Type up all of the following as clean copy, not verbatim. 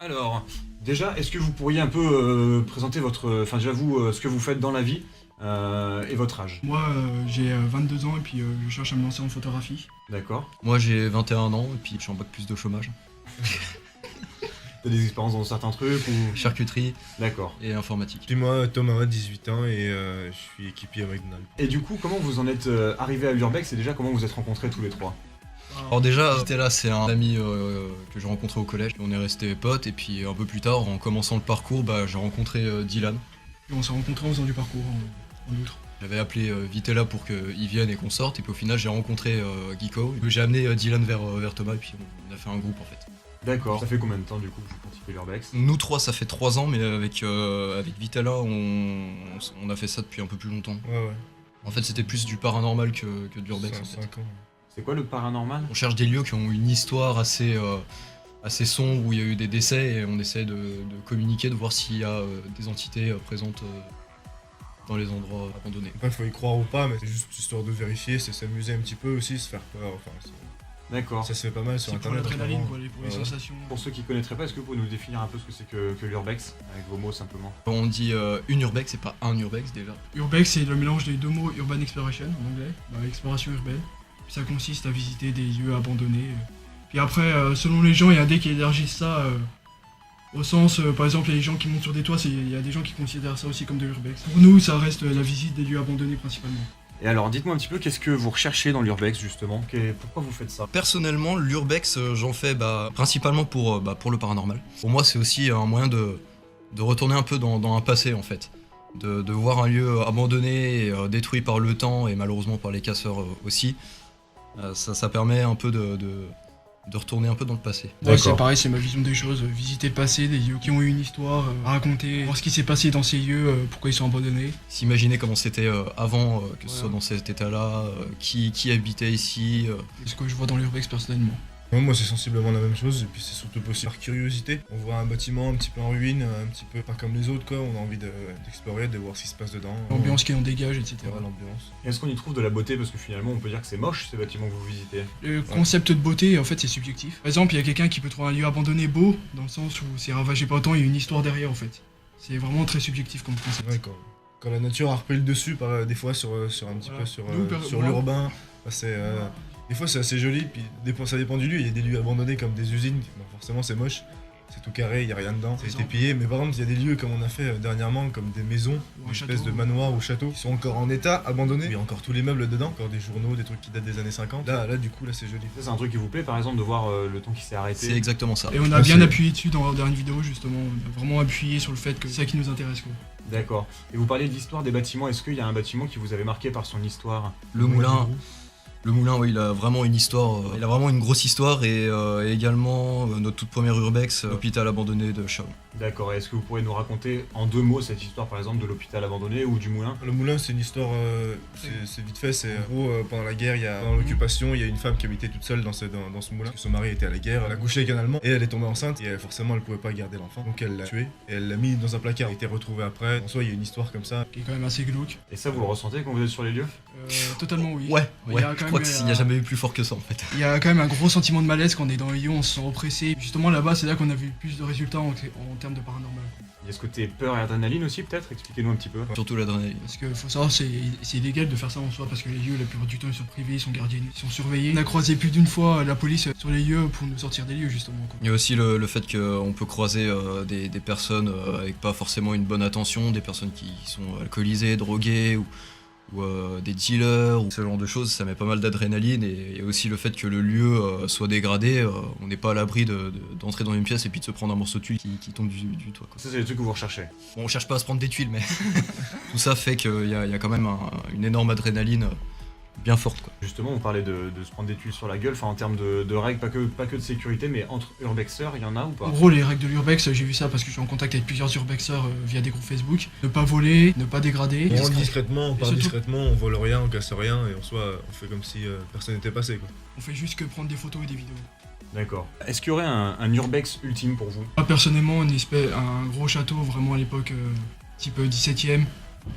Alors, déjà, est-ce que vous pourriez un peu présenter votre... Enfin, déjà vous, ce que vous faites dans la vie et votre âge? Moi, j'ai 22 ans et puis je cherche à me lancer en photographie. D'accord. Moi j'ai 21 ans et puis je suis en bac plus de chômage. T'as des expériences dans certains trucs ou... Charcuterie D'accord. et informatique. Puis moi, Thomas, 18 ans et je suis équipier à McDonald's. Et du coup, comment vous en êtes arrivé à l'Urbex et déjà comment vous êtes rencontrés tous les trois? Alors déjà, j'étais là, c'est un ami que j'ai rencontré au collège. On est restés potes et puis un peu plus tard, en commençant le parcours, j'ai rencontré Dylan. Et on s'est rencontrés en faisant du parcours en outre. J'avais appelé Vitella pour qu'il vienne et qu'on sorte et puis au final j'ai rencontré Geeko. J'ai amené Dylan vers Thomas et puis on a fait un groupe en fait. D'accord. Ça fait combien de temps du coup que vous pratiquez l'Urbex? Nous trois ça fait 3 ans mais avec Vitella on a fait ça depuis un peu plus longtemps. Ouais. En fait c'était plus du paranormal que de l'urbex en fait. 5 ans. C'est quoi le paranormal? On cherche des lieux qui ont une histoire assez sombre où il y a eu des décès et on essaie de communiquer, de voir s'il y a des entités présentes dans les endroits abandonnés. Après, faut y croire ou pas, mais c'est juste histoire de vérifier, c'est s'amuser un petit peu aussi, se faire peur. Enfin, D'accord. ça se fait pas mal sur C'est pour internet. l'adrénaline, vraiment. pour les Ouais. sensations. Pour ceux qui connaîtraient pas, est-ce que vous pouvez nous définir un peu ce que c'est que l'Urbex? Avec vos mots simplement. Quand on dit une urbex, c'est pas un urbex déjà. Urbex, c'est le mélange des deux mots urban exploration en anglais, exploration urbaine. Puis ça consiste à visiter des lieux abandonnés. Puis après, selon les gens, il y a des qui élargissent ça au sens, par exemple, il y a des gens qui montent sur des toits, il y a des gens qui considèrent ça aussi comme de l'urbex. Pour nous, ça reste la visite des lieux abandonnés principalement. Et alors, dites-moi un petit peu, qu'est-ce que vous recherchez dans l'Urbex justement? Pourquoi vous faites ça? Personnellement, l'urbex, j'en fais principalement pour le paranormal. Pour moi, c'est aussi un moyen de retourner un peu dans un passé en fait. De voir un lieu abandonné, et, détruit par le temps et malheureusement par les casseurs aussi. Ça permet un peu de retourner un peu dans le passé. Ouais, c'est pareil, c'est ma vision des choses. Visiter le passé, des lieux qui ont eu une histoire à raconter, voir ce qui s'est passé dans ces lieux, pourquoi ils sont abandonnés. S'imaginer comment c'était avant, que ce Voilà. soit dans cet état-là, qui habitait ici. Ce que je vois dans l'urbex personnellement. Moi, c'est sensiblement la même chose, et puis c'est surtout possible par curiosité. On voit un bâtiment un petit peu en ruine, un petit peu pas comme les autres, quoi. On a envie d'explorer, de voir ce qui se passe dedans. L'ambiance qui en dégage, etc. Voilà, l'ambiance. Et est-ce qu'on y trouve de la beauté? Parce que finalement, on peut dire que c'est moche ces bâtiments que vous visitez. Le concept de beauté, en fait, c'est subjectif. Par exemple, il y a quelqu'un qui peut trouver un lieu abandonné beau, dans le sens où c'est ravagé par le temps, il y a une histoire derrière, en fait. C'est vraiment très subjectif comme concept. Ouais, quand la nature a repris le dessus, des fois sur un petit Voilà. peu sur Moi- l'urbain, des fois c'est assez joli, puis ça dépend du lieu. Il y a des lieux abandonnés comme des usines, bon, forcément c'est moche, c'est tout carré, il n'y a rien dedans, ça a été pillé. Mais par exemple, il y a des lieux comme on a fait dernièrement, comme des maisons, Ou un des espèces château. de manoirs ou châteaux, qui sont encore en état abandonnés. Il y a encore tous les meubles dedans, encore des journaux, des trucs qui datent des années 50. Là du coup, là c'est joli. Ça, c'est un truc qui vous plaît par exemple de voir le temps qui s'est arrêté? C'est exactement ça. Et on a bien appuyé dessus dans la dernière vidéo, justement. On a vraiment appuyé sur le fait que c'est ça qui nous intéresse, quoi. D'accord. Et vous parliez de l'histoire des bâtiments, est-ce qu'il y a un bâtiment qui vous avait marqué par son histoire? Le moulin, oui, il a vraiment une histoire, il a vraiment une grosse histoire et également notre toute première urbex, l'hôpital abandonné de Chaon. D'accord, et est-ce que vous pourriez nous raconter en 2 mots cette histoire par exemple de l'hôpital abandonné ou du moulin? Le moulin, c'est une histoire, c'est vite fait. C'est en gros, pendant la guerre, pendant l'occupation, il y a une femme qui habitait toute seule dans ce moulin. Parce que son mari était à la guerre, elle a couché avec un Allemand et elle est tombée enceinte. Et forcément, elle pouvait pas garder l'enfant, donc elle l'a tué et elle l'a mis dans un placard. Elle a été retrouvée après. En soi, il y a une histoire comme ça. Qui est quand même assez glauque. Et ça vous le ressentez quand vous êtes sur les lieux? Totalement, oui. Ouais, Il y a quand je crois même, qu'il n'y a jamais eu plus fort que ça en fait. Il y a quand même un gros sentiment de malaise quand on est dans les lieux, on se sent oppressé. Justement, là-bas, c'est là qu'on a vu plus de résultats en termes de paranormal. Il y a ce côté peur et adrénaline aussi peut-être? Expliquez-nous un petit peu. Surtout l'adrénaline. Parce qu'il faut savoir, c'est illégal de faire ça en soi, parce que les lieux, la plupart du temps, ils sont privés, ils sont gardiennés, ils sont surveillés. On a croisé plus d'une fois la police sur les lieux pour nous sortir des lieux, justement, quoi. Il y a aussi le fait qu'on peut croiser des personnes avec pas forcément une bonne attention, des personnes qui sont alcoolisées, droguées ou des dealers ou ce genre de choses, ça met pas mal d'adrénaline et il y a aussi le fait que le lieu soit dégradé, on n'est pas à l'abri d'entrer dans une pièce et puis de se prendre un morceau de tuile qui tombe du toit, quoi. Ça c'est les trucs que vous recherchez. Bon, on cherche pas à se prendre des tuiles mais tout ça fait qu'il y a quand même une énorme adrénaline bien forte, quoi. Justement, on parlait de se prendre des tuiles sur la gueule, enfin en termes de règles, pas que de sécurité, mais entre urbexeurs, il y en a ou pas? En gros, les règles de l'urbex, j'ai vu ça parce que je suis en contact avec plusieurs urbexeurs via des groupes Facebook. Ne pas voler, ne pas dégrader. On rentre discrètement, on part surtout- discrètement, on vole rien, on casse rien et en soi, on fait comme si personne n'était passé, quoi. On fait juste que prendre des photos et des vidéos. D'accord. Est-ce qu'il y aurait un urbex ultime pour vous? Moi, personnellement, un gros château, vraiment à l'époque, type 17ème,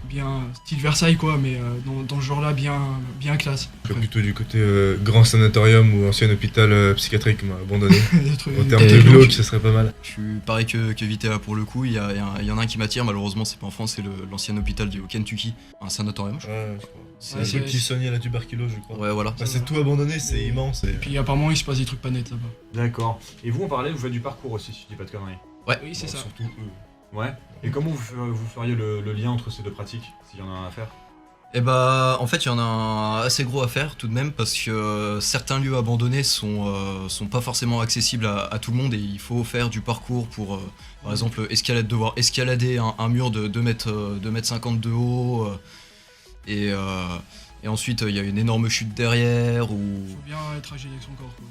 bien style Versailles quoi, mais dans ce genre-là bien classe. Plutôt du côté grand sanatorium ou ancien hôpital psychiatrique abandonné. Des trucs- En des termes de trucs glauque, glauques. ça serait pas mal. Je suis pareil que Vitella pour le coup. Il y en a un qui m'attire, malheureusement, c'est pas en France, c'est l'ancien hôpital du Kentucky, un sanatorium. Je crois. Ouais, je crois. C'est- C'est un c'est- truc qui soignait la tuberculose, je crois. Ouais, voilà. Bah, c'est tout abandonné, c'est immense. Et... Puis apparemment il se passe des trucs pas nets là-bas. D'accord. Et vous, en parallèle, vous faites du parcours aussi, si je dis pas de conneries. Oui c'est Bon, ça. Surtout eux. Ouais. Et comment vous feriez le lien entre ces deux pratiques, s'il y en a un à faire? Et bah, en fait, il y en a un assez gros à faire tout de même parce que certains lieux abandonnés sont pas forcément accessibles à tout le monde et il faut faire du parcours pour, par exemple, devoir escalader un mur de 2,50 m de haut et ensuite il y a une énorme chute derrière ou Faut bien être agile avec son corps quoi.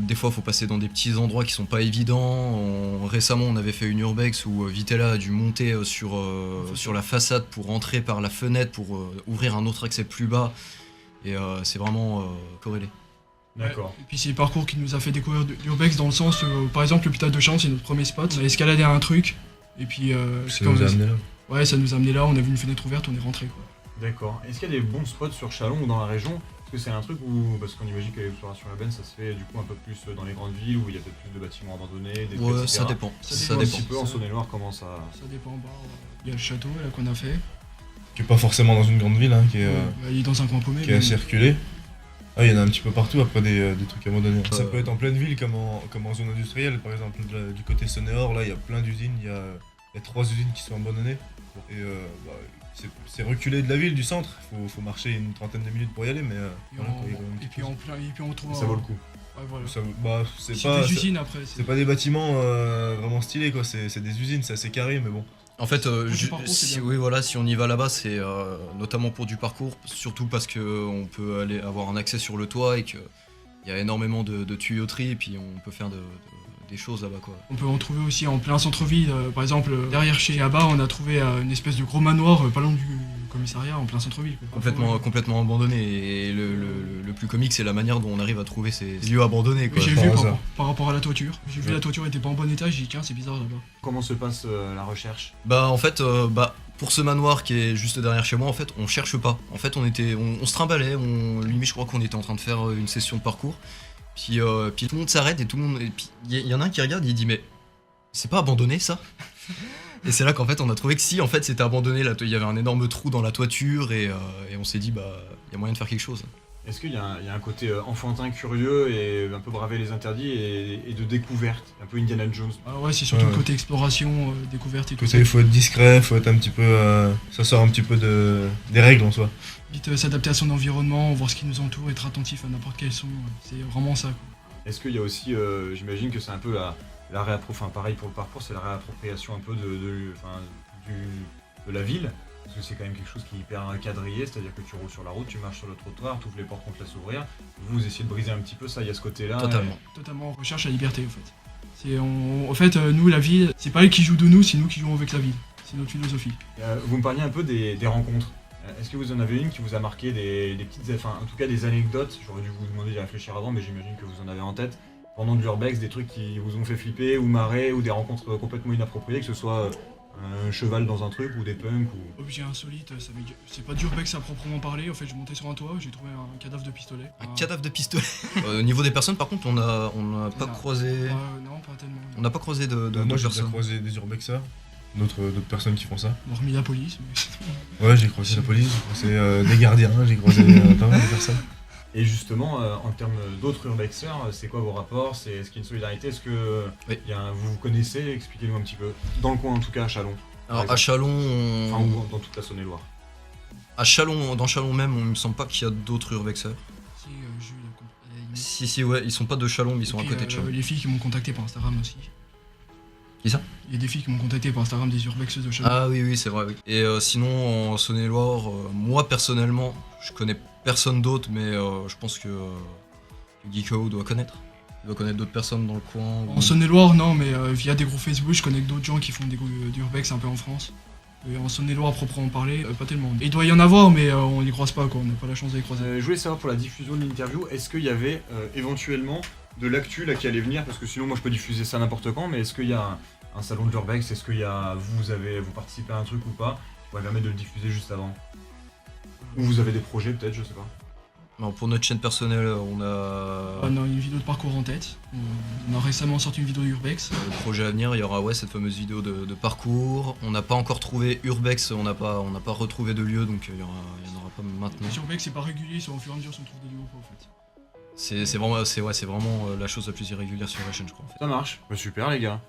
des fois faut passer dans des petits endroits qui sont pas évidents. Récemment on avait fait une urbex où Vitella a dû monter sur la façade pour entrer par la fenêtre pour ouvrir un autre accès plus bas et c'est vraiment corrélé. D'accord. Et puis c'est le parcours qui nous a fait découvrir l'urbex dans le sens par exemple l'hôpital de Chalon c'est notre premier spot. On a escaladé un truc et puis Ça nous a amené là. ouais ça nous a amené là, on a vu une fenêtre ouverte, on est rentré quoi. D'accord. Est-ce qu'il y a des bons spots sur Chalon ou dans la région? Est-ce que c'est un truc où, parce qu'on imagine que l'exploration urbaine ça se fait du coup un peu plus dans les grandes villes où il y a peut-être plus de bâtiments abandonnés, des Ouais, etc. ça dépend. Ça Ça Un dépend. petit dépend. peu en Saône-et-Loire comment ça... Ça dépend. Bah, il y a le château là qu'on a fait. Qui est pas forcément dans une grande ville, hein, qui est Bah, il est dans un coin paumé. qui est mais- assez reculé. Ah, il y en a un petit peu partout après des trucs abandonnés. Ça Euh. peut être en pleine ville comme en zone industrielle, par exemple. Du côté Saône-et-Or, là, il y a plein d'usines. Il y a 3 usines qui sont abandonnées. Et bah, c'est reculé de la ville, du centre. Faut marcher une trentaine de minutes pour y aller, mais Et, voilà, quoi, il y a quand même et quelque puis chose. et puis on trouve Ça vaut le coup. Ouais, voilà. Ça- bah, c'est C'est pas, des c'est- usines après. c'est pas des bâtiments vraiment stylés, quoi. C'est des usines, c'est assez carré, mais bon. En fait, du parcours, c'est bien. oui, voilà, si on y va là-bas, c'est notamment pour du parcours, surtout parce que on peut aller avoir un accès sur le toit et qu'il y a énormément de tuyauterie et puis on peut faire des choses là-bas quoi. On peut en trouver aussi en plein centre-ville. Par exemple, derrière chez Abba, on a trouvé une espèce de gros manoir pas loin du commissariat en plein centre-ville. quoi. Complètement abandonné et le plus comique c'est la manière dont on arrive à trouver ces lieux abandonnés quoi. J'ai par vu hasard. par rapport à la toiture. J'ai vu Ouais. la toiture était pas en bon état, j'ai dit tiens c'est bizarre là-bas. Comment se passe la recherche? Bah en fait, pour ce manoir qui est juste derrière chez moi, en fait, on cherche pas. En fait, on se trimballait, limite je crois qu'on était en train de faire une session de parcours. Puis tout le monde s'arrête et tout le monde. Et puis il y en a un qui regarde et il dit mais c'est pas abandonné ça? Et c'est là qu'en fait on a trouvé que si en fait c'était abandonné, il y avait un énorme trou dans la toiture et on s'est dit bah il y a moyen de faire quelque chose. Est-ce qu'il y a un côté enfantin, curieux et un peu braver les interdits et de découverte, un peu Indiana Jones? Ah ouais c'est surtout Ouais. le côté exploration, découverte et tout. Il faut être discret, faut être un petit peu. Ça sort un petit peu des règles en soi. Vite s'adapter à son environnement, voir ce qui nous entoure, être attentif à n'importe quel son. C'est vraiment ça. Quoi. Est-ce qu'il y a aussi, j'imagine que c'est un peu la réappropriation, enfin pareil pour le parcours, c'est la réappropriation un peu de la ville, parce que c'est quand même quelque chose qui est hyper quadrillé, c'est-à-dire que tu roules sur la route, tu marches sur le trottoir, tu ouvres les portes qu'on te laisse ouvrir, vous essayez de briser un petit peu ça, il y a ce côté-là. Totalement. Totalement, on recherche la liberté en fait. En fait, nous, la ville, c'est pas elle qui joue de nous, c'est nous qui jouons avec la ville. C'est notre philosophie. Vous me parliez un peu des rencontres. Est-ce que vous en avez une qui vous a marqué des petites, enfin en tout cas des anecdotes, j'aurais dû vous demander d'y réfléchir avant, mais j'imagine que vous en avez en tête, pendant de l'urbex, des trucs qui vous ont fait flipper ou marrer, ou des rencontres complètement inappropriées, que ce soit un cheval dans un truc ou des punks ou... Objet insolite, c'est pas d'urbex à proprement parler. En fait, je montais sur un toit, j'ai trouvé un cadavre de pistolet. Un cadavre de pistolet. Au niveau des personnes par contre on a pas Non. croisé. Non, pas tellement. On n'a pas croisé de Moi, j'ai déjà personnes. croisé des urbexas, d'autres personnes qui font ça. Hormis la police. Mais... Ouais, j'ai croisé la police, j'ai croisé des gardiens, j'ai croisé pas mal de personnes. Et justement, en termes d'autres urbexers, c'est quoi vos rapports? Est-ce qu'il y a une solidarité? Est-ce que Oui. vous vous connaissez? Expliquez-nous un petit peu. Dans le coin en tout cas, à Chalon. Alors à Chalon, Enfin, ou dans toute la Saône-et-Loire. dans Chalon même, on me semble pas qu'il y a d'autres urbexers. Si, Jules. Si, ouais, ils sont pas de Chalon, mais ils sont à côté de Chalon. Les filles qui m'ont contacté par Instagram aussi. Qui ça? Il y a des filles qui m'ont contacté par Instagram, des urbexeuses de Chalon. Ah oui, c'est vrai. Oui. Et sinon, en Saône-et-Loire, moi personnellement, je connais personne d'autre, mais je pense que Geeko doit connaître. Il doit connaître d'autres personnes dans le coin. En Saône-et-Loire, non, mais via des groupes Facebook, je connais d'autres gens qui font des groupes d'urbex un peu en France. Et en Saône-et-Loire, à proprement parler, pas tellement. Et il doit y en avoir, mais on les croise pas, quoi. On n'a pas la chance de les croiser. Je voulais savoir pour la diffusion de l'interview, est-ce qu'il y avait éventuellement de l'actu là qui allait venir? Parce que sinon moi je peux diffuser ça n'importe quand, mais est-ce qu'il y a un salon de l'urbex? Est-ce qu'il y a vous participez à un truc ou pas? pourrait permettre de le diffuser juste avant. Ou vous avez des projets peut-être, je sais pas. Alors, pour notre chaîne personnelle, on a On a une vidéo de parcours en tête. On a récemment sorti une vidéo d'Urbex. le projet à venir, il y aura cette fameuse vidéo de parcours. On n'a pas encore trouvé Urbex, on n'a pas retrouvé de lieu, donc il y en aura pas maintenant. Sur Urbex, c'est pas régulier, c'est au fur et à mesure qu'on trouve des lieux ou pas, en fait. C'est vraiment la chose la plus irrégulière sur la chaîne, je crois. En fait. Ça marche. Bah, super les gars.